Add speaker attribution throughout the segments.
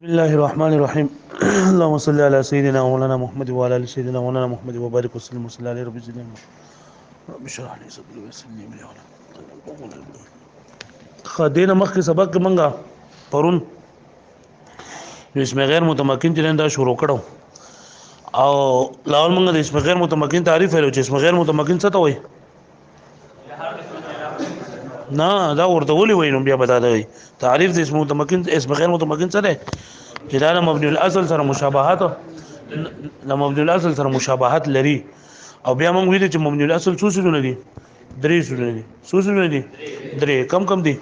Speaker 1: بسم الله الرحمن الرحيم اللهم صل على سيدنا مولانا محمد وعلى ال سيدنا مولانا محمد وبارك وسلم وصلى عليه رب زدنا رب اشرح لي صدري ويسر لي امري خدينا مخکې سبق کې منګه پرون اسم غیر متمکن چې دا شروع کړو او لاول منګه د اسم غیر متمکن تعریف ویلو چې اسم غیر متمکن څه ته وایي نه دا ورته ولي وینم بیا بتا دی تعریف د اسم غیر متمکن څه دی چې دا مبني الاصل سره مشابهت د مبني الاصل سره مشابهت لري او بیا موږ ویل چې مبني الاصل څه څه دي درې څه دي څه دي درې کم دي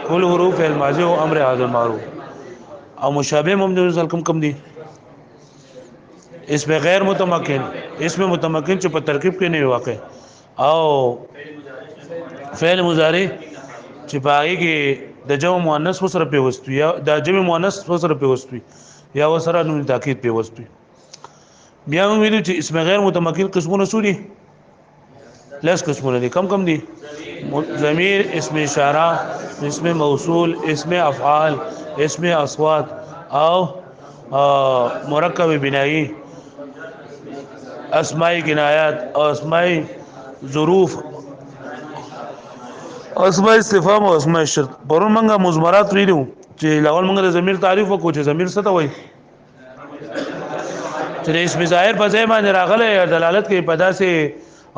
Speaker 1: کل حروف الماضی او امر هذا المعروف او مشابه مبني الاصل کم دي اسم غیر متمکن اسم متمکن چې په ترکیب کې نه واقع او فعل مضارع چې پای کې د جمع مؤنث سره پیوستوي یا د جمع مؤنث سره پیوستوي یا وسره نون تاکید پیوستوي بیا موږ ویلو چې اسم غیر متمکن قسمونه څو دي لس قسمونه دي کم دي ضمیر اسم اشاره اسم موصول اسم افعال اسم اصوات او مرکب بنایی اسماء کنایات او اسماء ظروف اسماء استفهام او اسماء شرط پرون منګه مضمرات ویلو چې لاول منګه د ضمیر تعریف وکړو چې ضمیر څه ته وایي چې اسم ظاهر په ځای باندې راغلی دلالت کوي په داسې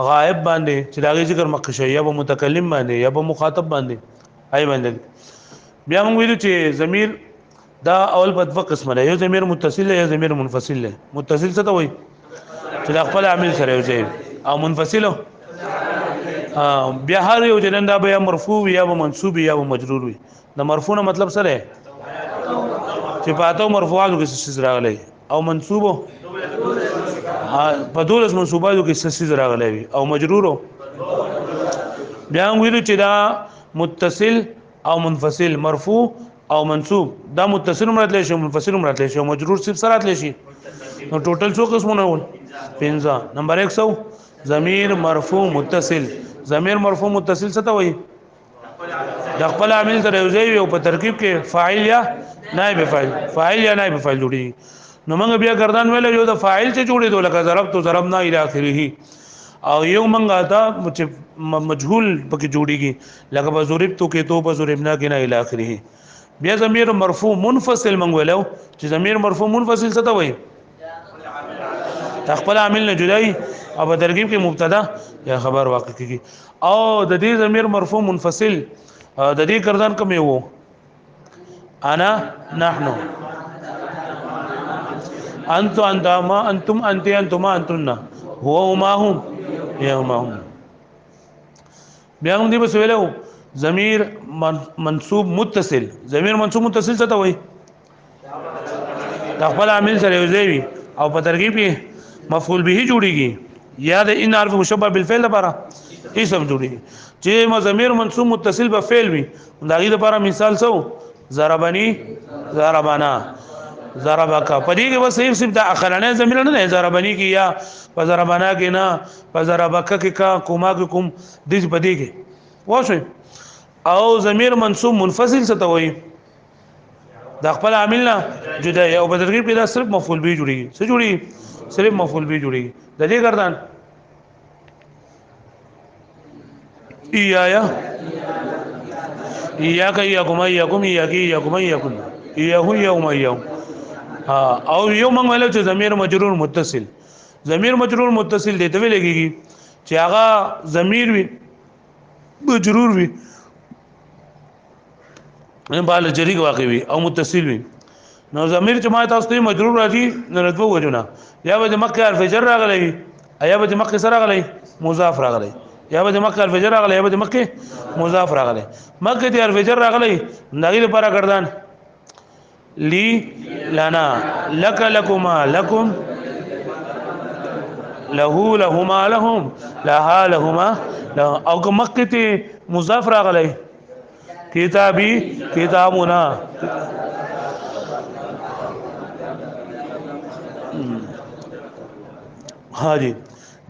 Speaker 1: غائب باندې چې داغه ذکر مخکې یا به متکلم باندې یا به مخاطب باندې آی باندې بیا موږ ویلو چې ضمیر دا اول په دوه قسمه ده یو ضمیر متصل یا ضمیر منفصل ده متصل څه ته وایي چې خپل عامل سره یو ځای او منفصل بیا هر یو جنن دا به مرفوع یا به منصوب یا به مجرور وي د مرفوع نه مطلب سره چې پاتو مرفوعاتو کې څه راغلي او منصوب په دولس منصوباتو کې څه راغلي او مجرور بیا ویلو چې دا متصل او منفصل مرفوع او منصوب دا متصل مرتله شي منفصل مرتله شي او مجرور صرف سره راتلی شي نو ټوټل څو قسمونه ول 15 نمبر 100 ضمیر مرفوع متصل ضمیر مرفوع متصل څه ته وایي د خپل عامل سره یو ځای او په ترکیب کې فاعل یا نائب فاعل یا نائب فاعل جوړي نو موږ بیا گردان ویل یو د فاعل څخه جوړي دوه لکه ضربنا الى اخره او یو موږ دا مجهول پکې جوړيږي لکه ضربتو کې تو ضربنا کې نه الى اخره بیا ضمیر مرفوع منفصل موږ ویلو چې ضمیر مرفوع منفصل څه ته وایي خپل عامل نه جدای او په ترکیب کې مبتدا یا خبر واقع کیږي او د دې ضمیر مرفوع منفصل د دې گردان کوم یو انا نحن انت انتما انتم انت انتما انتن هو ما هم یا ما هم بیا موږ دې وسویلو ضمیر منصوب متصل ضمیر منصوب متصل څه ته وایي د خپل عامل سره یو ځای وي او په ترکیب کې مفعول به جوړيږي یا د ان حرف مشبہ بالفعل لپاره اسم جوړيږي چې ضمیر منصوب متصل به فعل وي دا غي لپاره مثال سو ضربني ضربنا ضربك پدې کې بس صرف د اخرانه ضمیر نه ضربني کې یا ضربنا کې نه ضربك کې کا کوما کې کوم دې پدې کې واښوي او ضمیر منصوب منفصل څه ته وایي د خپل عامل نه جدا او په ترکیب کې دا صرف مفعول به جوړيږي څه جوړيږي صرف مفعول به جوړيږي د دې گردان ایایا ایاک ایاکم ایاکم ایاکی ایاکم ایاکن ایاهو یوم یوم او یو موږ ویل چې ضمیر مجرور متصل ضمیر مجرور متصل دی ته ویلېږي چې هغه ضمیر وي مجرور وي ان بال جری واقع وي او متصل وي نو ضمیر چې ما تاسو ته مجرور راځي نو رتبه وجونه یا به مکه حرف جر راغلی یا به مکه سره راغلی مضاف راغلی یا به مکه حرف جر راغلی یا به مکه مضاف راغلی مکه دې حرف جر راغلی دغه لپاره گردان لی لنا لك لكما لكم له لهما لهم لها لهما او مکه ته مضاف راغلی کتابی کتابنا ها جی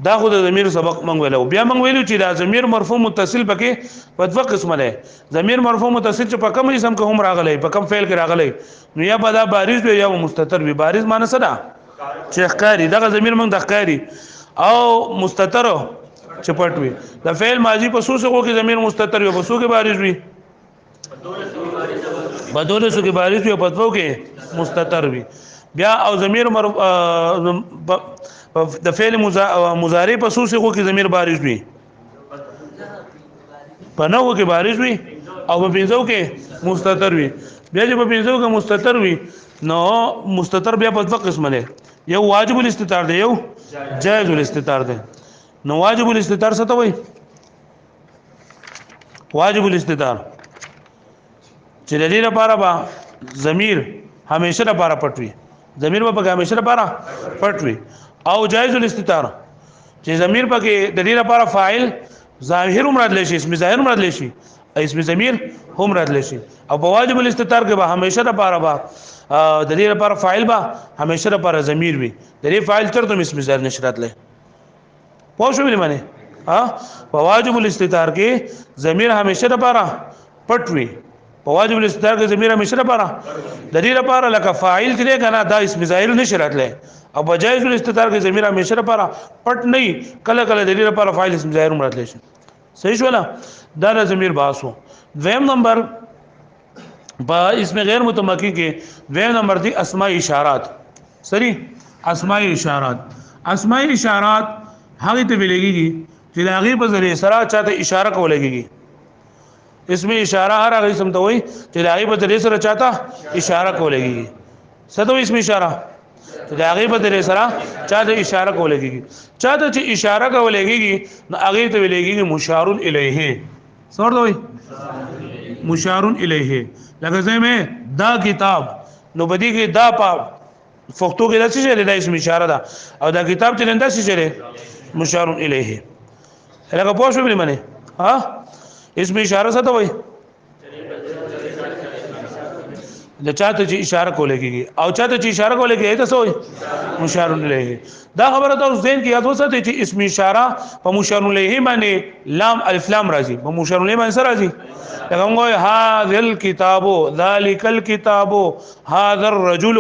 Speaker 1: دا خو د ضمیر سبق مونږ ویلو بیا مونږ ویلو چې دا ضمیر مرفوع متصل پکې په دوه قسمه ده ضمیر مرفوع متصل چې په کوم اسم کې هم راغلی په کوم فعل کې راغلی نو یا په دا بارز وي یا مستتر وي بارز معنی څه ده چې ښکاری دغه ضمیر مونږ د ښکاری او مستتر چې پټ وي د فعل ماضی په سوسو کې ضمیر مستتر وي په سو کې بارز وي بدول سو کې بارز وي په دوه کې مستتر وي بیا او ضمیر د فعل مضارع په سوسو کې ضمیر بارز وي په نو کې بارز وي او په پنځو کې مستتر وي بیا چې په پنځو کې مستتر وي نو مستتر بیا په دوه قسمه ده یو واجب الاستتار ده یو جائز الاستتار ده نو واجب الاستتار څه ته وایي واجب الاستتار چې د دې لپاره به ضمیر همیشه لپاره پټ وي ضمیر به همیشه لپاره پټ وي او جائز الاستتار چې ضمیر پکې د دې لپاره فاعل ظاهر مراد لشي اسم ظاهر مراد لشي اسم ضمیر هم مراد لشي او په واجب الاستتار کې به همیشه لپاره به د دې لپاره فاعل به همیشه لپاره ضمیر وي د دې فاعل ترته اسم ظاهر نشرات لې پوه شو ویل معنی په واجب الاستتار کې ضمیر همیشه لپاره پټ وي په واجب الاستتار کې ضمیر همیشه لپاره د دې لپاره لکه فاعل چې کنه دا اسم ظاهر نشرات لې او بجایز الاستتار کې ضمیر همیشه لپاره پټ نه کله کله د دې لپاره فاعل اسم ظاهر مراد لشي صحیح شو دا د ضمیر باسو دویم نمبر په اسم غیر متمکن کې دویم نمبر دی اسماء اشارات سری اسماء اشارات اسماء اشارات هغه ته ویلېږي چې لاغي په ذریعہ سره چاته اشاره کولېږي اسم اشاره هر هغه اسم ته وایي چې لاغي په ذریعہ سره چاته اشاره کولېږي څه ته اسم اشاره د هغه په ذریعہ سره چاته اشاره کولېږي چاته چې اشاره کولېږي نو هغه ته ویلېږي مشار الیه څور دوی مشار الیه لکه زمه دا کتاب نو بدی کې دا په فختو کې داسې شی د اسم اشاره ده او دا کتاب چې نندا شي شی مشار الیه لکه پوه شو مې معنی اسم اشاره څه ته وایي د چاته چې اشاره کولېږي او چاته چې اشاره کولېږي ته څه مشار الیه دا خبره تاسو ذهن کې یاد وساتئ چې اسم اشاره په مشار الیه باندې لام الف لام راځي په مشار الیه باندې سره راځي لکه موږ هاذا الكتاب ذلك الكتاب هذا الرجل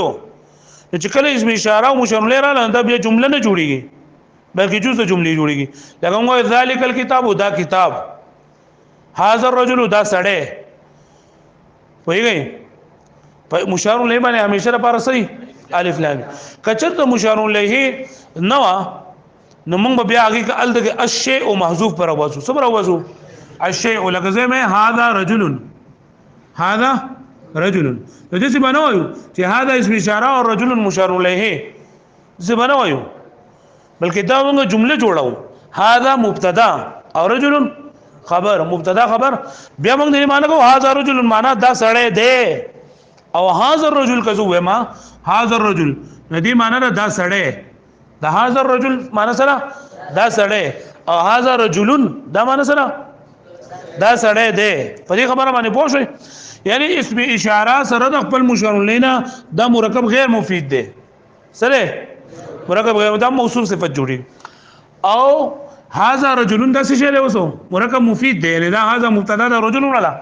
Speaker 1: چې کله اسم اشاره او مشار الیه راځي دا بیا جمله نه جوړیږي بلکې جزء جملې جوړیږي لکه موږ ذلك الكتاب دا کتاب هذا الرجل دا سړی وایي په مشار الیه باندې همیشه لپاره صحیح الف لام کچته مشار الیه نو نو موږ بیا هغه کال د الشیء محذوف پر واسو صبر واسو الشیء لکه زمه هذا رجل هذا رجل د دې څه بنوایو چې هذا اسم اشاره او رجل مشار الیه څه بنوایو بلکې دا موږ جمله جوړاو هذا مبتدا او رجل خبر مبتدا خبر بیا موږ دې معنی کو هذا رجل معنا دا سړی دی او هاذا الرجل کزو ما هاذا الرجل ندی معنا دا سړی دا هاذا الرجل معنا سره دا سړی او هاذا رجل دا معنا سره دا سړی دی په دې خبره باندې پوه شئ یعنی اسم اشاره سره د خپل مشار لینا دا مرکب غیر مفید دی سره مرکب غیر دا موصول صفت جوړي او هاذا رجل دا څه شی له وسو مرکب مفید دی دا هاذا مبتدا دا رجل ولا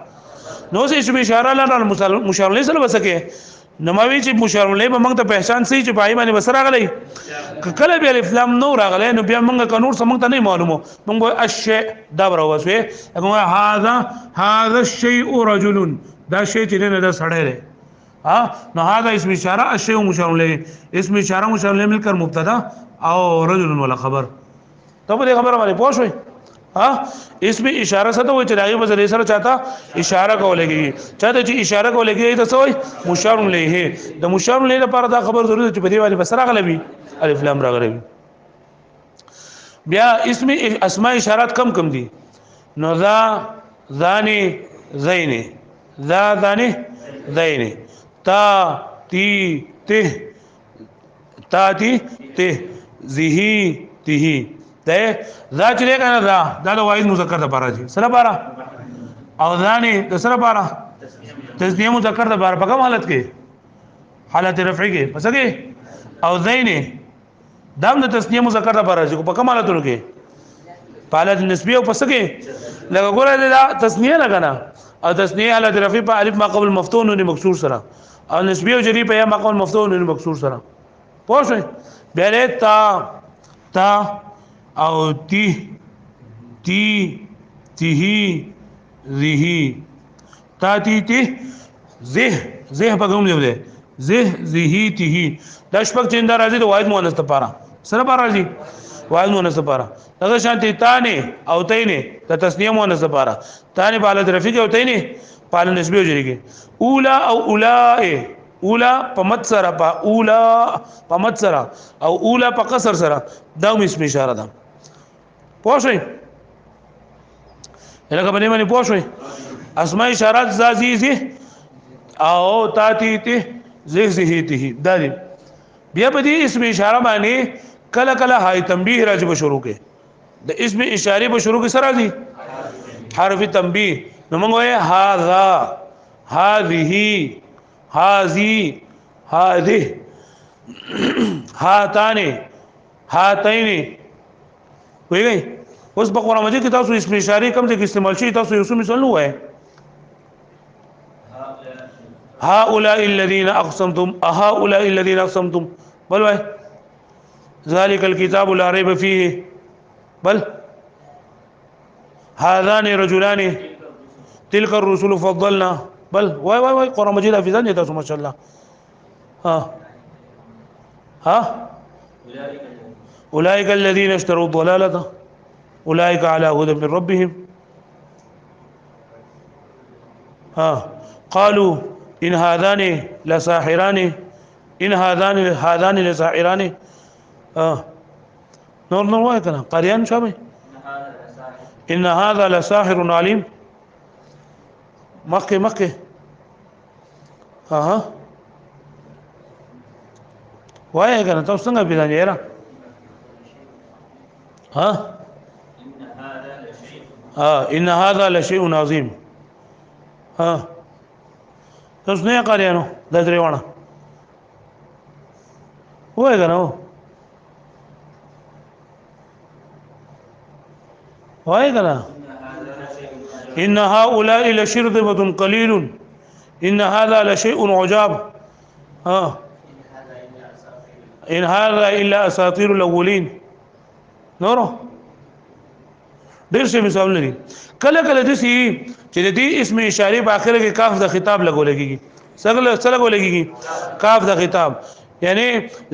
Speaker 1: نو سه اسم اشاره لاله مشار له سره وسکه نماوی چې مشار له به موږ ته پہچان سي چې پای باندې بسره غلي کله به الف لام نو راغله نو بیا موږ قانون سم ته نه معلومو موږ الشیء دا بروسوي هغه هذا الشيء رجل دا شی چې نه دا سړی دی نو هذا اسم اشاره الشيء مشار له اسم اشاره مشار له ملکر مبتدا او رجل ولا خبر ته په خبره باندې پوه شئ اسم اشاره څه ته وایي چې دغه وزن سره چاته اشاره کولېږي چاته چې اشاره کولېږي ته څه وایي مشار الیه د مشار الیه لپاره دا خبر ضروري چې په دې باندې بسره غلبي الف لام راغلي بیا اسم اسماء اشارات کم دي نو ذا ذانی زین ذا ذانی زین تا تی ته تا تی ته زهی ته ده ذا چې کنه دا د واحد مذکر د لپاره دي سره لپاره او ځانې د سره لپاره تسنیه مذکر د لپاره په کوم حالت کې حالت رفع کې پس کې او زین دام د تسنیه مذکر لپاره راځي په کوم حالتونو کې په حالت نسبی او پس کې لکه ګوره دا تسنیه نه کنه او تسنیه حالت رفع په الف ما قبل مفتون او مکسور سره او نسبی او جری په یا ما قبل مفتون او مکسور سره پوه شئ بیا له تا او تی ذی تا تی زه په کوم دی زه ذی تی د شپږ چیند راځي د واحد مؤنث لپاره سره بار راځي واحد مؤنث لپاره دغه شانتي تانه او تینه د تسنیه مؤنث لپاره تانه په حالت رفع کې او تینه په حالت نسبی او جری کې اولا او اولائے اولا په مد سره په اولا په مد سره او اولا په قصر سره دا اسم اشاره ده پوه شئ لکه باندې باندې پوه شئ اسماء اشارات زازیزی او تاتیته زهزهته دا دي بیا په دې اسم اشاره باندې کله کله هاي تنبیه راځي په شروع کې د اسم اشاره په شروع کې سره راځي حرف تنبیه نو موږ وایو هاذا هذه هذه هذه هاتان هاتین وایي اوس په قرآن مجید کې تاسو اسم اشاره کوم ځای کې استعمال شي تاسو یو څه مثال نو وایي هؤلاء الذين اقسمتم هؤلاء الذين اقسمتم بل وای ذلك الكتاب لا ريب فيه بل هذان رجلان تلك الرسل فضلنا بل وای قرآن مجید حافظان دي تاسو ما شاء الله ها اولئك الذين اشتروا الضلاله اولئك على هدى من ربهم قالوا ان هذان لساحران ان هذان لساحران نور وای کنه قاریان شابه ان هذا لساحر عليم مکه وای کنه تاسو څنګه پیژنئ یاره ان هذا لشيء عظيم تاسو نه قاریانو د درېوانه وای کنه وای کنه ان هؤلاء لشرذمة قليل ان هذا لشيء عجاب ان هذا الا اساطير الاولين نورو ډیر څه مثال لري کله کله د سي چې د دې اسم اشاره په اخر کې کاف د خطاب لګول کېږي سره لګول کېږي کاف د خطاب یعنی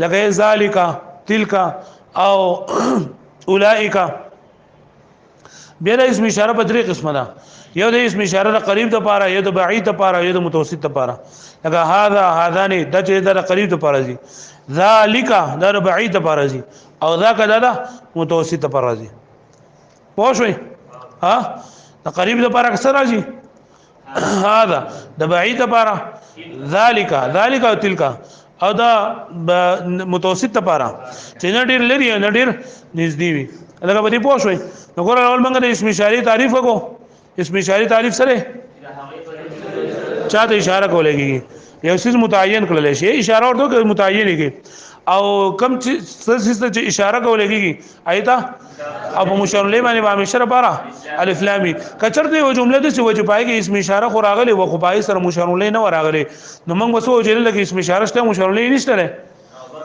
Speaker 1: لکه ذالک تلک او اولئک بیا د اسم اشاره په درې قسمه ده یو د اسم اشاره د قریب د پاره یو د بعید د پاره یو د متوسط د پاره لکه هذا هذان د چې د قریب د پاره دي ذالک د بعید د پاره دي او ذاک د متوسط د پاره دي پوه شئ د قریب د پاره اکثر راځي هذا د بعید د پاره ذالک او تلک او دا متوسط د پاره چې نه ډیر لري نه ډیر نږدې وي لکه په دې پوه شئ نو ګور اول موږ د اسم اشاره تعریف وکړو اسم اشاره تعریف سره چاته اشاره کولېږي یو څه متعین کړل شي اشاره ورته متعین کړي او کم څه اشاره کولېږي ایته او مشار له باندې همیشه لپاره الف لام کچرته یو جمله د څه وجه پایږي اسم اشاره خو راغلي و خو پای سره مشار له نه راغلي نو موږ وسو چې لکه اسم اشاره شته مشار له نشته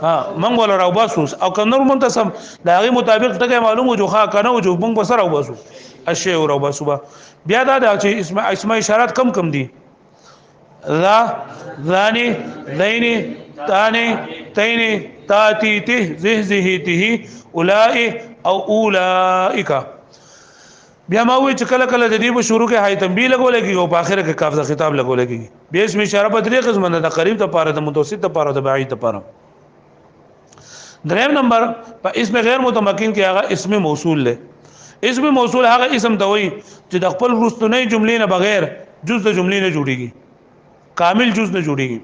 Speaker 1: موږ ولا راو باسو او کنور منتسب دا غي مطابق ټکه معلومه جو ښه کنه جو موږ بسره راو باسو اشی راو باسو بیا دا چې اسم اشارات کم دي ذا ذانی ذینی تانی تینی تاتی ته زهزهته اولئ او اولئک بیا ما وی چې کله کله د دې په شروع کې هاي تنبیه لګولېږي او په اخر کې کاف د خطاب لګولېږي به اسم اشاره په درې قسم نه د قریب ته پاره د متوسط ته پاره د بعید ته پاره دریم نمبر په اسم غیر متمکن کې هغه اسم موصول له اسم موصول هغه اسم ته وایي چې د خپل رستنی جملې نه بغیر جز د جملې نه جوړيږي کامل جز نه جوړيږي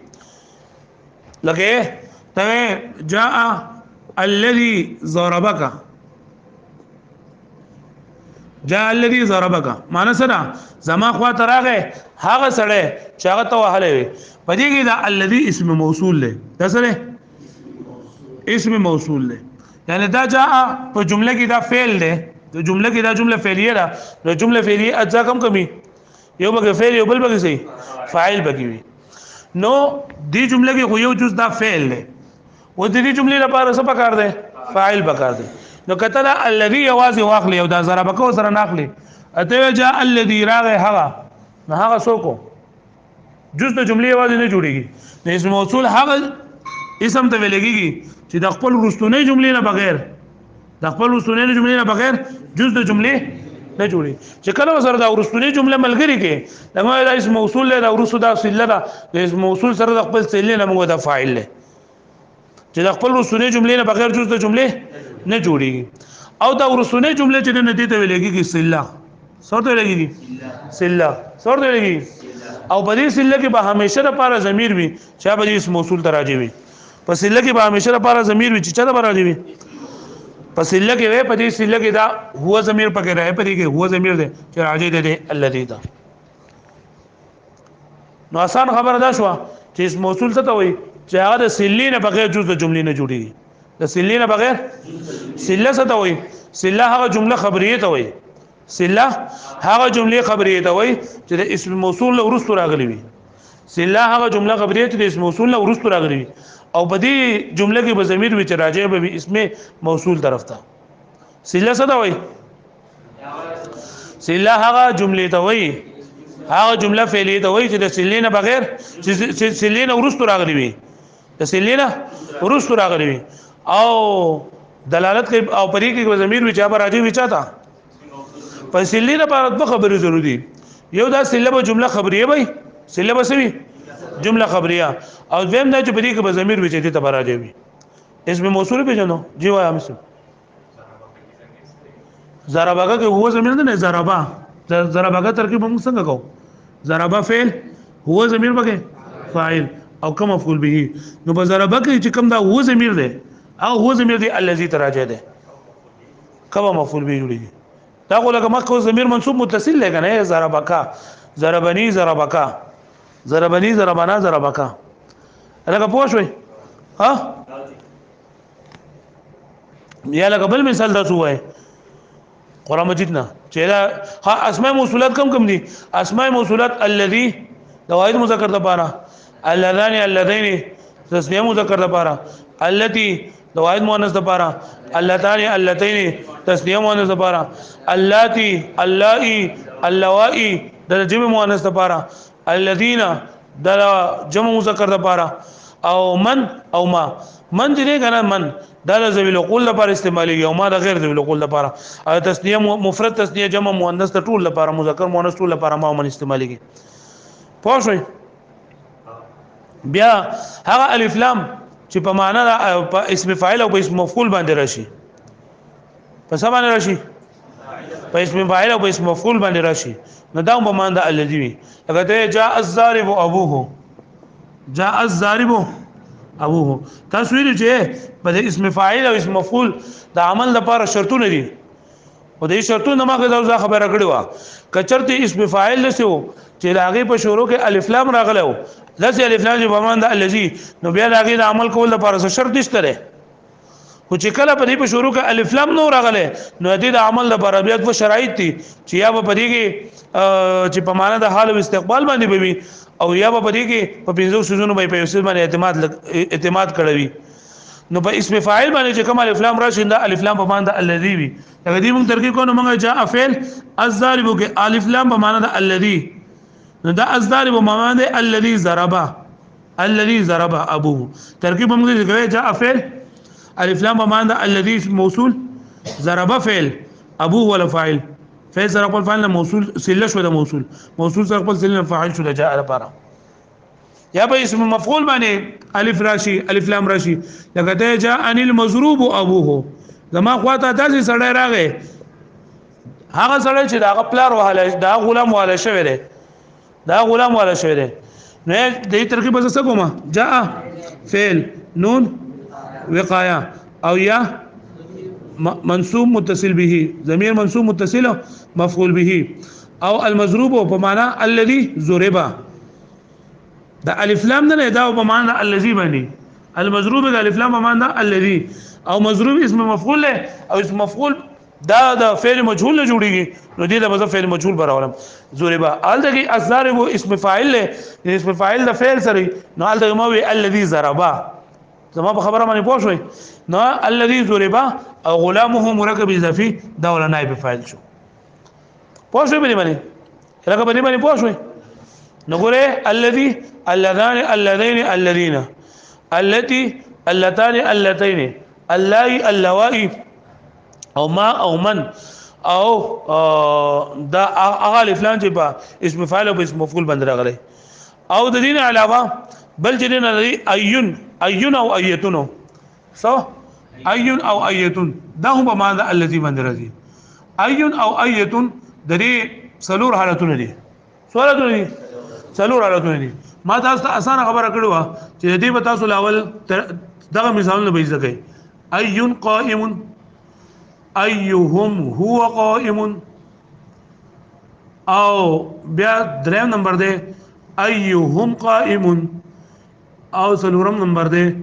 Speaker 1: لکه ته جاء الذي ضربك جاء الذي ضربك معنی سره زما خوا تراغه هغه سره چې هغه ته وهله وي په دې کې دا الذي اسم موصول له دا سره اسم موصول له یعنی دا جاء په جمله کې دا فعل ده د جمله کې دا جمله فعلیه ده نو جمله فعلیه اجزا کم کمی یو بګه فعل یو بل بګه صحیح فاعل بګي وي نو دی جمله کې خو یو جز دا فعل ده و دې جملې لپاره څه پکار ده فاعل پکار ده نو کته دا الذي یواز واخلي او دا ضرب کو سره ناخلي اته جاء الذي راغه هغه نه هغه سوکو جز د جملې یواز نه جوړيږي نو اسم موصول هغه اسم ته ویلېږي چې د خپل رستونی جملې نه بغیر د خپل رستونی جملې نه بغیر جز د جملې نه جوړي چې کله سره د رستونی جمله ملګری کې دغه د اسم موصول له رسو دا صله ده د اسم موصول سره د خپل صله نه موږ د فاعل له چې د خپل رستونی جملې نه بغیر جز د جملې نه جوړيږي او د رستونی جمله چې نه دي ته ویلېږي صله سورته ویلېږي صله سورته ویلېږي او په دې صله کې به همیشه لپاره ضمیر وي چې به اسم موصول ته راځي وي په صله کې به همیشه لپاره ضمیر وي چې چا ته راځي وي په صله کې وي په دې صله کې دا هو ضمیر پکې راځي په دې کې هو ضمیر دی چې راځي دی الذي دا نو آسان خبره ده شو چې اسم موصول څه ته وي چې هغه د صله نه بغیر جز د جملې نه جوړيږي د صله نه بغیر صله څه ته وي صله هغه جمله خبریه ته وي صله هغه جمله خبریه ته وي چې د اسم موصول له ورستو راغلي وي صله هغه جمله خبریه چې د اسم موصول له ورستو راغلي وي او په دې جمله کې به ضمیر وي چې راجع به اسم موصول طرف ته صله څه ته وي صله هغه جمله ته وي هغه جمله فعلیه ته وي چې د صله نه بغیر چې صله نه ورستو راغلي وي د صله نه ورستو راغلي وي او دلالت کوي او پرې کې ضمیر وي چې به راجع وي چاته په صله نه پر دوه خبرې ضروري یو دا صله به جمله خبریه وي صله به سوي جمله خبریه او دویم دا چې په دې کې به ضمیر وي چې ته راځي وي اسم موصول به جنو جی وای امسو ضربه کې هو ضمیر نه ضربه ضربه ترکیب موږ څنګه کوو ضربه فعل هو ضمیر بګه فاعل او کوم مفعول به نو په ضربه کې چې کوم دا هو ضمیر دی او هو ضمیر دی الذي تراجع دی کوم مفعول به جوړیږي دا غوړه مکه ضمیر منصوب متصل لګنه ضربکا ضربني ضربکا ضربني ضربنا ضربکا لکه پوه شوي ها یا لکه بل مثال دا سوای قران مجید نه چې دا ها اسماء موصولات کم دي اسماء موصولات الذي دواید مذکر د پاره اللذان اللذین تسنیه مذکر د پاره التي دواید مؤنث د پاره اللتان اللتین تسنیه مؤنث د پاره اللاتی اللائي اللوائي د جمع مؤنث د پاره الذين د جمع مذکر د پاره او من او ما من دې کنه من د ذویل قول لپاره استعمالي او ما د غیر ذویل قول لپاره او تسنیه مفرد تسنیه جمع مؤنث ته ټول لپاره مذکر مؤنث ټول لپاره ما من استعمالي پوه شئ بیا هغه الف لام چې په معنا د اسم فاعل او په اسم مفعول باندې راشي په څه باندې راشي په اسم فاعل او په اسم مفعول باندې راشي نو دا په معنا د الذي وي اگر ته جاء الضارب ابوه جاء الضارب ابوه تصویر چې په اسم فاعل او اسم مفعول د عمل لپاره شرطونه دي او د شرطونو ما غوښه خبره کړې و کچرته اسم فاعل لسو چې لاغه په شروع کې الف لام راغلو لسی الف لام په معنا د الذي نو بیا لاغه د عمل کول لپاره شرط نشته خو چې کله په دې په شروع کې الف لام نو راغله نو د عمل لپاره بیا د شرایط دي چې یا په دې کې چې په معنا د حال او استقبال باندې بوي او یا په دې کې په پنځو سيزونو باندې په یوسف باندې اعتماد کړوي نو په اسم فاعل باندې چې کوم الف لام راشي دا الف لام په معنا د الذي وي دا دې موږ ترکیب کوو موږ جاء فعل الضارب کې الف لام په معنا د الذي نو دا الضارب په معنا د الذي ضرب ابوه ترکیب موږ کوي جاء فعل الف لام په معنا د الذي موصول ضرب فعل ابوه ولا فاعل فعل سره خپل فاعل موصول سله شو د موصول سره خپل سله فاعل شو د جاء لپاره یا به اسم مفعول باندې الف راشي الف لام راشي لکه ته جاء ان المضروب ابوه زما خواته داسې سړی راغی هغه سړی چې دا پلار وهاله دا غلام وهاله شوی دی دا غلام وهاله شوی دی نو دې ترکیب څه کومه جاء فعل نون وقايه او یا منصوب متصل به ضمیر منصوب متصل مفعول به او المضروب په معنا الذي ضرب دا الف لام نه دا په معنا الذي باندې المضروب الالف لام معنا الذي او مضروب اسم مفعول له او اسم مفعول دا فعل مجهول نه جوړیږي نو دې د مذهب فعل مجهول براولم ضربا الدغه الضارب اسم فاعل له اسم فاعل د فعل سره نو الدغه مو الذي ضربا زما په خبره باندې پوه شوي نو الذي ضربا او غلامه مرکب اضافي دا ولا نائب فاعل شو پوه شوي باندې لکه باندې پوه شوي نو ګوره الذي اللذان اللذين الذين التي اللتان اللتين اللائي اللوائي او ما او من او دا اغه فلان چې په اسم فاعل او اسم مفعول باندې راغلي او د دین علاوه بل چې دین لري ايون او ايتون صح ايون او ايتون دا هم په معنا الذي باندې راځي ايون او ايتون د دې څلور حالتونه دي څلور حالتونه دي ما تاسو ته اسانه خبره کړو چې دې به تاسو لاول دغه مثالونه به ځکه ايون قائم ايهم هو قائم او بیا دریم نمبر دی ايهم قائم او څلورم نمبر دی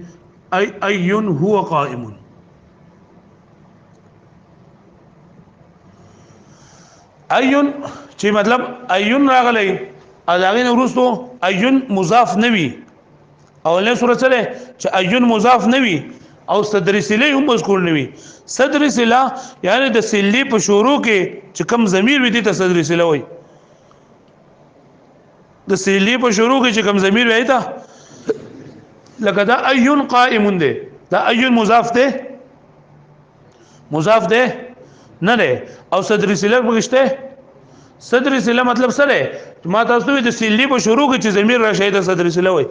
Speaker 1: ايون هو قائم ايون چې مطلب ايون راغلی اذاغین ورستو ايون مضاف نوي اولنه صورت سره چې ايون مضاف نوي او صدر سله هم مذکور نوي صدر سله یعنی د سلی په شروع کې چې کم ضمیر وي ته صدر سله وي د سلی په شروع کې چې کم ضمیر وي ته لکه دا ايون قائم ده دا ايون مضاف ده نه ده او صدر سله بغشته صدر سله مطلب سره ما تاسو د سلی په شروع کې چې ضمیر راشي ته صدر سله وي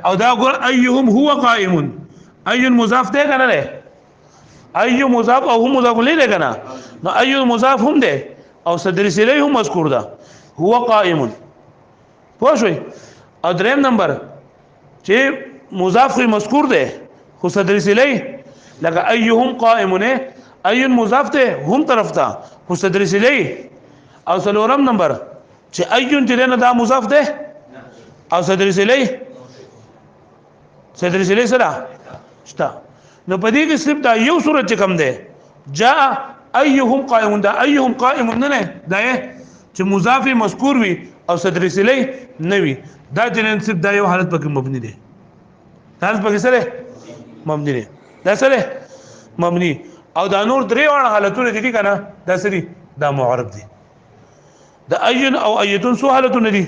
Speaker 1: او دا ګور ايهم هو قائم ايون مضاف ده کنه ده ايو مضاف او هم مضاف الیه کنه نو ايو مضاف هم ده او صدر سلی هم مذکور ده هو قائم پوه شئ او دریم نمبر چې مضاف مذکور ده خو صدر سلی لکه ايهم قائمونه ايون مضاف ده هم طرف ته خو صدر سلی او څلورم نمبر چې ايون چې نه دا مضاف ده او صدر سلی سره شتا نو پدې کې صرف دا یو صورت کم ده جاء ايهم قائمون دا ايهم قائمون نه دا چې مضاف مذکور وي او صدر سلی نه وي دا چې صرف دا یو حالت پکې مبني ده حالت پکې سره مبني ده دا سره مبني او دا نور درې وړ حالتونه دي کنه دا سری دا معرب دي دا ايون او ايتون سو حالتونه دي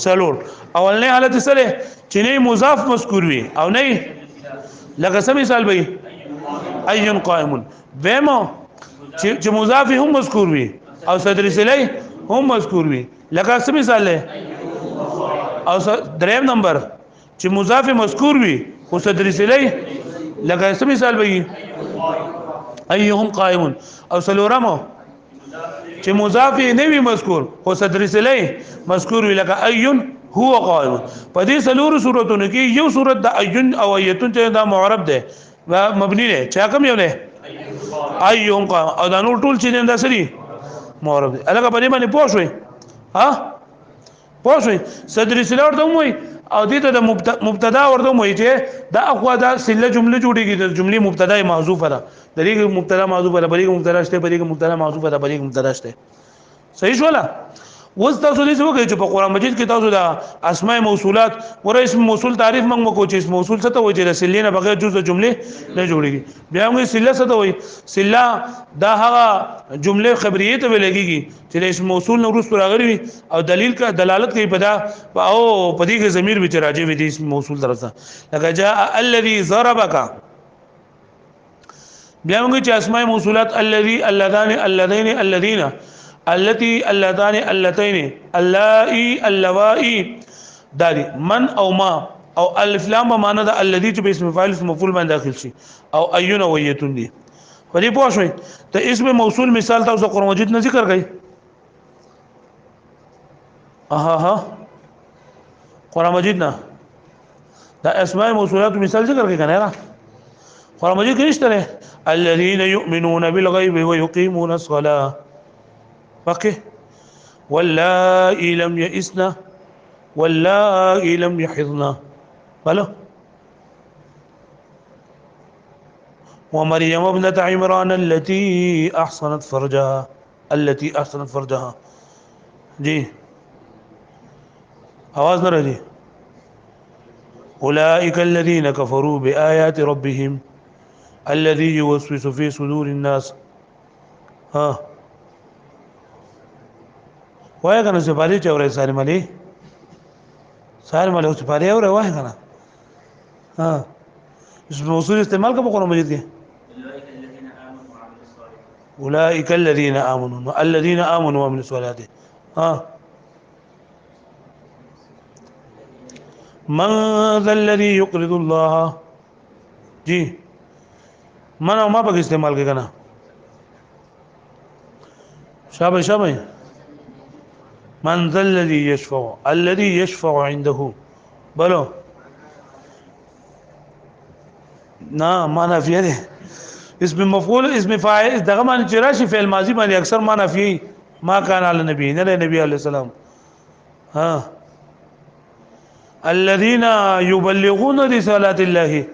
Speaker 1: سلور اولنې حالت سره چې نه مضاف مذکور وي او نه لکه څه مثال به ايون قائم ومو چې مضاف هم مذکور وي او صدر سلی هم مذکور وي لکه څه مثال له او دریم نمبر چې مضاف مذکور وي او صدر سلی لکه څه مثال به ايهم قائم او سلورمو چې مضاف نه وي مذکور او صدر سلی مذکور وي لکه ايون هو قائم په دې سلور صورتونو کې یو صورت د ايون او ايتون چې دا معرب ده و مبني ده چا کوم یو نه ايهم قائم او دا نور ټول چې دا سری معرب ده الګا په دې باندې پوه شوي ها پوه شوي صدر سلی ورته وای او دې ته د مبتدا ورته وای چې دا اخوا دا سله جمله جوړیږي د جملې مبتدا محذوفه ده د دې مبتدا محذوفه ده بلې مبتدا شته بلې مبتدا محذوفه ده بلې مبتدا شته صحیح شولا وز تاسو دې څه وکړئ چې په قران مجید کې تاسو د اسماء موصولات ور اسم موصول تعریف موږ وکړو چې اسم موصول څه ته وایي چې سلې نه بغیر جز د جملې نه جوړیږي بیا موږ سله څه ته وایي سله دا هغه جمله خبریه ته ویلېږي چې اسم موصول نو وروسته راغلي او دلیل کا دلالت کوي په دا او په دې کې ضمیر به راځي وي د اسم موصول درته لکه جاء الذي ضربك بیا موږ چې اسماء موصولات الذي اللذان اللذين الذين التي اللذان اللتين اللائي اللوائي داري من او ما او الف لام معنا ده الذي چې اسم فاعل اسم مفعول باندې داخل شي او ايون او يتون دي په دې پوه شئ ته اسم موصول مثال تاسو قرآن مجید نه ذکر کړئ ها قرآن مجید نه دا اسماء موصولات مثال ذکر کړئ کنه قرآن مجید کې نشته الذين يؤمنون بالغيب ويقيمون الصلاه فقه واللائي لم يئسنا واللائي لم يحضنا بلو ومريم ابنة عمران التي احسنت فرجها جی آواز نہ رہی اولئك الذين كفروا بآيات ربهم الذي يوسوس في صدور الناس ها وای کنه سپاری چورې ساري مالي سپاری اوره وای کنه ها اسم موصول استعمال کا قرآن مجید کې اولئك الذين امنوا وعملوا الصالحات ها من ذا الذي يقرض الله جی من او ما پک استعمال کې کنه شابه من ذا الذي يشفع عنده بلو نا معنا فيه ده اسم مفعول اسم فاعل دغه معنی چې راشي فعل ماضی باندې اکثر معنا فيه ما كان على النبي نه نبی عليه السلام ها الذين يبلغون رسالات الله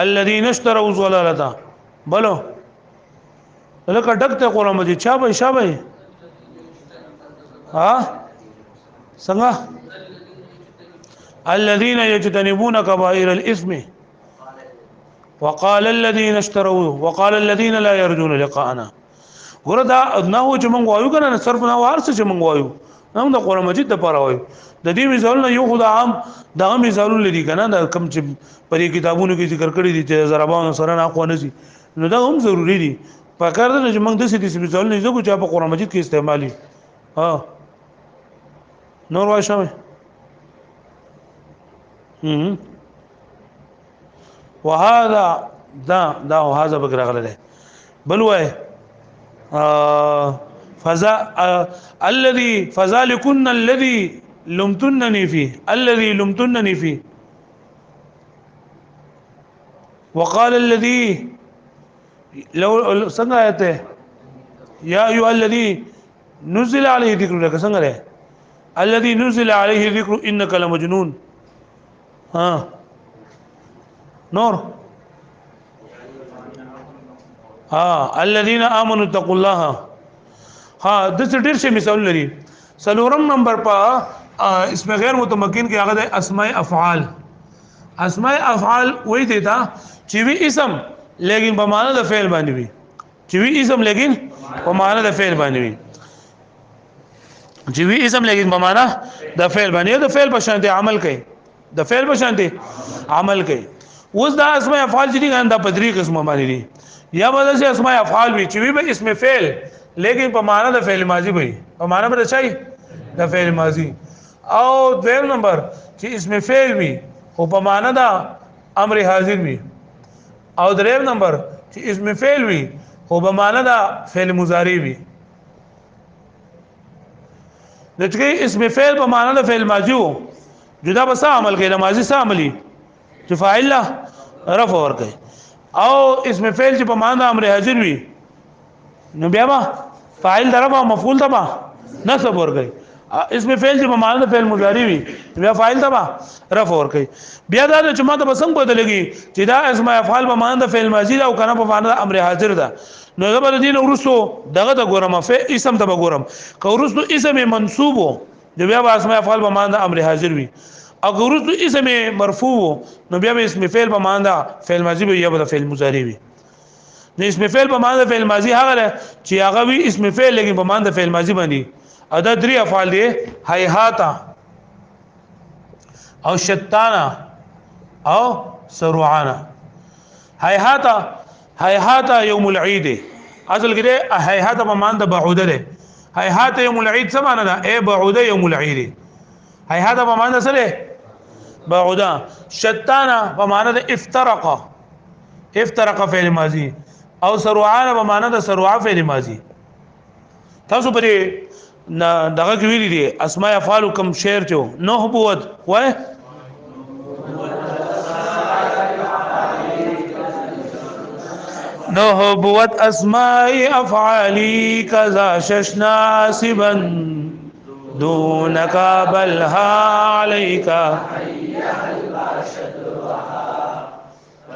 Speaker 1: الذين اشتروا ضلالته بلو لکه ډکته قرآن مجید شابه ها څنګه الذين يجتنبون كبائر الإثم وقال الذين لا يرجون لقاءنا وردا نه چې مونږ وایو کنه صرف نه وارث چې مونږ وایو نو د قرآن مجید د پاره وایو د دې مثالونه یو خدای عام دغه مثالونه لري کنه د کم چې پرې کتابونو کې ذکر کړی دي چې ضربان سره نه خو نه سي نو دا هم ضروری دي پکار ده چې موږ د سې مثالونه زګو چې په قرآن مجید کې استعمالي ها نور وای شوه وهذا هذا بغرغله بل وای فذلكن الذي لمتنني فيه وقال الذي لو څنګه آیته یا ایو الذي نزل عليه ذکر لك څنګه ده الذي نزل عليه ذکر انك لمجنون ها نور الذين امنوا اتقوا الله د څه ډیر شي مثال لري سلورم نمبر په اسم غیر متمکن کې هغه د اسماء افعال وې دیتا چې وی اسم لیکن په معنا د فعل باندې وي چې وی اسم لیکن په معنا د فعل باندې وي چې وی اسم لیکن په معنا د فعل باندې د فعل په شان عمل کوي د فعل په شان عمل کوي اوس دا اسماء افعال چې دي دا په درې قسمه باندې دي یا به د اسماء افعال وي چې وی به اسم فعل لیکن په معنا د فعل ماضی وي په معنا به چای د فعل ماضی او دویم نمبر چې اسم فعل وي او په معنا د امر حاضر وي او دریم نمبر چې اسم فعل وي او په معنا د فعل مضارع وي دغه اسم فعل په معنا د فعل ماضی وو جدا بس عمل کوي د ماضی سره عملي چې فاعل له رفع ور کوي او اسم فعل چې په معنا د امر حاضر وي نو بیا ما فاعل دربا مفعول تبا نصب ور کوي اسم فعل چې په معنا د فعل مضارع وي بیا فاعل تبا رفع ور کوي بیا دا چې ما ته بسنګ بدلږي چې دا اسم افعال په معنا د فعل ماضی او کنه په معنا د امر حاضر ده نو زبر دین ورسو دغه د ګورم اسم ته ګورم که ورسو اسم منصوب دی بیا به اسم افعال په معنا د امر حاضر وي او که ورسو اسم مرفوع نو بیا به اسم فعل په معنا د فعل ماضی وي یا به فعل مضارع وي نو اسم فعل په معنا د فعل ماضی هغه چې هغه وي اسم فعل لیکن په معنا د فعل ماضی باندې ادا درې افعال دي هيهاتا او شتانا او سروعانا هيهاتا يوم العيد اصل کې هيهاتا په معنا د بعوده ده هيهاتا يوم العيد څه معنا ده اي بعوده يوم العيد هيهاتا په معنا سره بعوده شتانا په معنا د افترق فعل ماضی او سروعانا په معنا د سروع فعل ماضی تاسو پرې دغه کې ویلي دي اسماء افعال کوم شعر چو نو بوت وای نهبوت اسماء افعالي كذا ششنا سبا دونك بلها عليك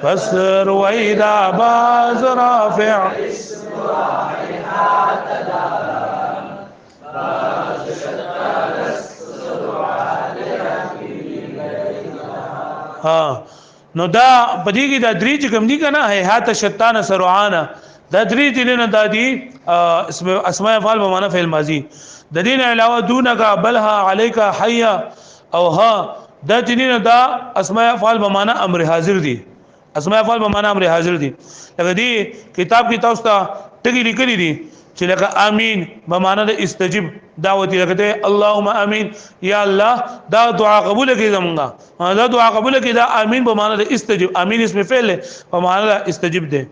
Speaker 1: فسر وإذا باز رافع ها نو دا پدې کې دا درې چې کوم دي کنه هيهات شتان سرعانا دا درې دي نه دا دي اسماء افعال په معنا فعل ماضي د دې نه علاوه دونک بلها عليك حيا او ها دا چې نه دا اسماء افعال په معنا امر حاضر دي اسماء افعال په معنا امر حاضر دي لکه دې کتاب کې تاسو ته ټکی لیکلي دي چې لکه امين په معنا د استجب دعوتي لکه اللهم امين یا الله دا دعا قبول کړي زمونږه دا دعا قبول کړي دا امين په معنا د استجب امين اسم فعل په معنا د استجب ده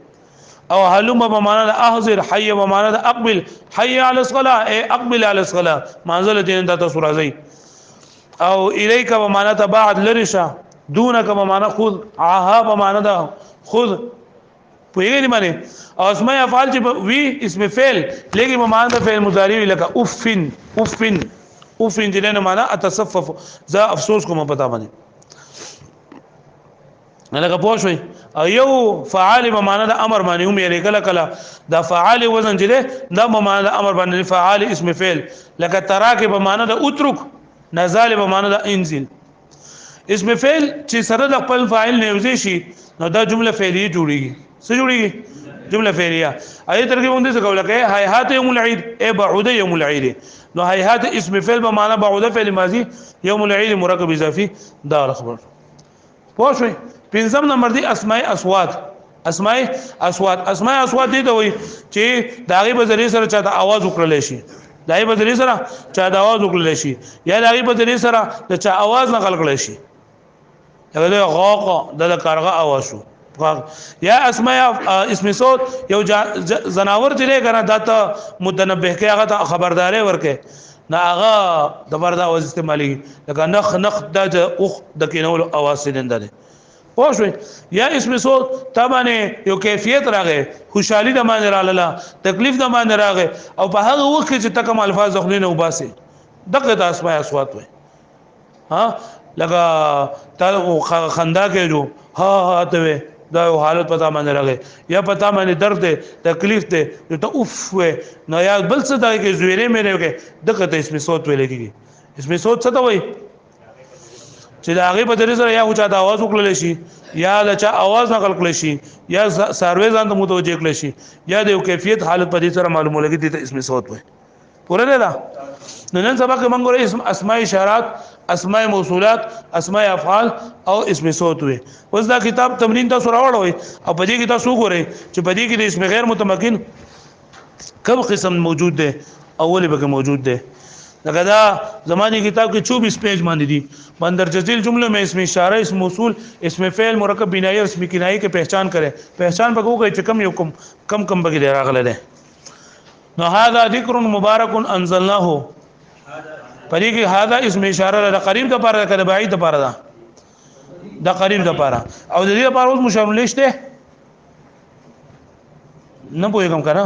Speaker 1: او حلم په معنا د احضر حي په معنا د اقبل حي على الصلاه اي اقبل على الصلاه منزل دین د تاسو راځي او الیک په معنا تبعد لرشا دونک په معنا خذ عها په معنا د خذ پوهیږي معنی او اسماء افعال چې وی اسم فعل لیکن په معنا د فعل مضارع لکه اوفن اوفن اوفن دې نه معنا اتصفف ذا افسوس کوم پتا باندې لکه پوښوي او یو فعال په معنا د امر باندې هم یې کله کله دا فعال وزن چې دا په معنا د امر باندې فعال اسم فعل لکه تراک په معنا د اترک نزال په معنا د انزل اسم فعل چې سره د خپل فاعل نیوځي شي نو دا جمله فعلیه جوړیږي څه جوړیږي جمله فعلیه اې ترکیب هم دې څه کوله کې هيهات يوم العيد اي بعوده يوم العيد نو هيهات اسم فعل په معنا بعوده فعل ماضي يوم العيد مرکب اضافي دا خبر پوښوي پنځم نمبر دی اسماء اصوات اسماء اصوات دي ته وي چې داغي په ذریعہ سره چاته आवाज وکړل شي داغي په ذریعہ سره چاته आवाज وکړل شي یا داغي په ذریعہ سره د چا आवाज نقل کړل شي هغه غاق د کارغه आवाज شو یا اسماء اسم صوت یو زناور چې لري دا ته متنبه کې هغه ته خبرداري ورکه نه هغه د بردا आवाज استعمالي لکه نخ د اوخ د کینول आवाज سیندل پوښوي یا اسم صوت تابانه یو کیفیت راغې خوشحالي د باندې رااله تکلیف د باندې راغې او په هغه وخت چې تکم الفاظ خلینو وباسي دغه د اسماء اصوات وي ها لکه تا خندا کېجو ها ته دا حالت پتا باندې راغې یا پتا باندې درد ده تکلیف ده ته اوف و نو یا بل څه دا کې زویره مې راغې دغه ته اسم صوت ویل کېږي اسم صوت څه ته وایي چې دا هغه په دې سره یا او چا د आवाज وکړل شي یا د چا आवाज نقل کړل شي یا سروي ځان ته متوجه کړل شي یا د یو کیفیت حالت په دې سره معلومه لګي ته اسم صوت وایي پوره نه ده نن سبا کې موږ اسم اسماء اشارات اسماء موصولات اسماء افعال او اسم صوت وي اوس دا کتاب تمرین تاسو راوړوي او په دې کې تاسو وګورئ چې په دې کې د اسم غیر متمکن کوم قسم موجود ده اولی به موجود ده لکه دا زمانی کتاب کې 24 پیج باندې دي بندر جزیل جملوں میں اسم اشارہ اسم موصول اسم فعل مرکب بنائی اور اسم کنائی کے پہچان کرے پہچان پکو گئی چې کم یو کم بګی راغله ده نو هذا ذکر مبارک انزلناه پدې کې هذا اسم اشاره د قریب د پاره کده بعید د پاره دا قریب د پاره او د دې لپاره اوس مشار لشته نه پوهیږم کنه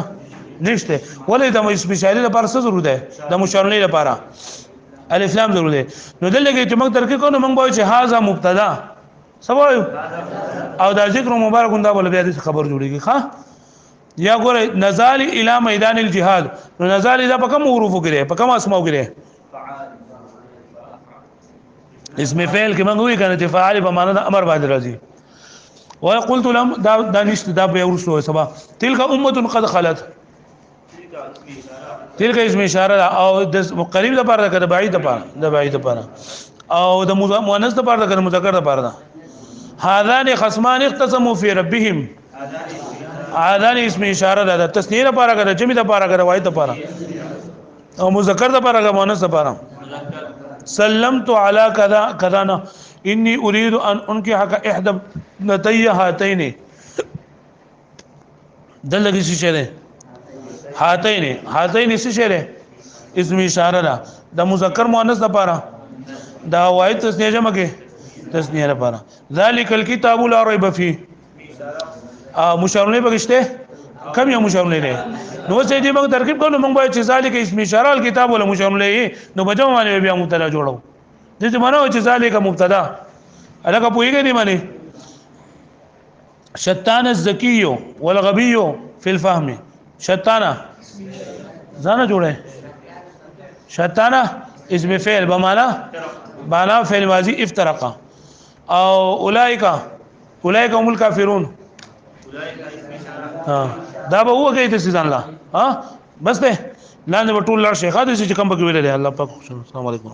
Speaker 1: نشته ولې د اسم اشاره لپاره څه ضرورت ده د مشار لپاره الف لام ضرورت ده نو دلته چې موږ ترکه کوو موږ وایو چې هاذا مبتدا سوایو او دا ذکر مبارک دا بل بیا د خبر جوړیږي ښا یا ګوره نزال الی میدان الجهاد نو نزال دا په کوم حروف کې په کوم اسماء کې اسم فعل کې موږ وی کنه چې فاعل په معنا د امر باندې راځي وقلت لهم دا نشته دا به ورسره سبا تلك امه قد خلت تلك اسم اشاره او د قریب د پاره کده بعید د پاره او د مؤنث د پاره کده مذکر د پاره هذان خصمان اختصموا في ربهم هذان اسم اشاره د تسنیه د پاره کده جمع د پاره کده واحد د پاره او مذکر د پاره کده مؤنث د پاره سلمت على كذا كذا اني اريد ان انكح احدى ابنتي هاتين دلګي څه شه هاتين څه شه اسم اشاره ده د مذکر مؤنث لپاره دا واحد تسنیه جمع کې تسنیه لپاره ذلك الكتاب لا ريب فيه مشارونه بغشته کم یو مشار الیه نو څه دې موږ ترکیب کوو موږ به چې ذالک اسم اشاره الكتاب ولا مشار الیه نو بجو باندې بیا مبتدا جوړو دې ته معنا چې ذالک مبتدا الګه پوېږي دی باندې شتان الذکی والغبی فی الفهم شتانا ځان جوړه شتانا اسم فعل بمعنى بانا فعل ماضی افترقا او اولئک هم الکافرون ها دا به وګورئ د سيزان لا ها بس ته لاندې ټول لار شیخه د چې کوم بګویل دی الله پاک السلام علیکم